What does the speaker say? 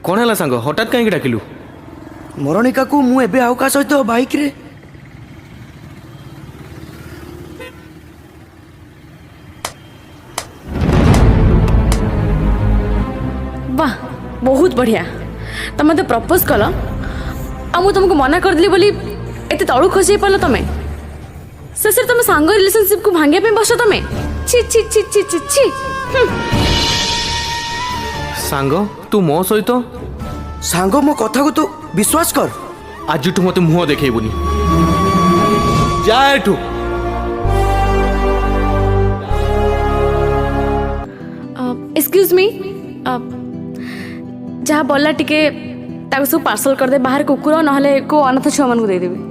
कौन है सांग हठात कहीं डाकिलु मरणिका को मु एबे आउ का सहित बाइक रे वाह बहुत बढ़िया तुम तो प्रपोज कल आ मु तुमको मना कर दिली बोली एते तळु खसी पाल तमे शेष तुम सांग रिलेशनशिप को भांगे पे बस तमे छी छी छी छी छी छी सांग तू मो सहित सांग मो कथा को तू विश्वास कर आज मत मुह देखबुनि जा एठू एक्सक्यूज मी जहाँ बोला टिके सब पार्सल कर दे बाहर कुकुर ना को अनाथ छुआ मान दे देवी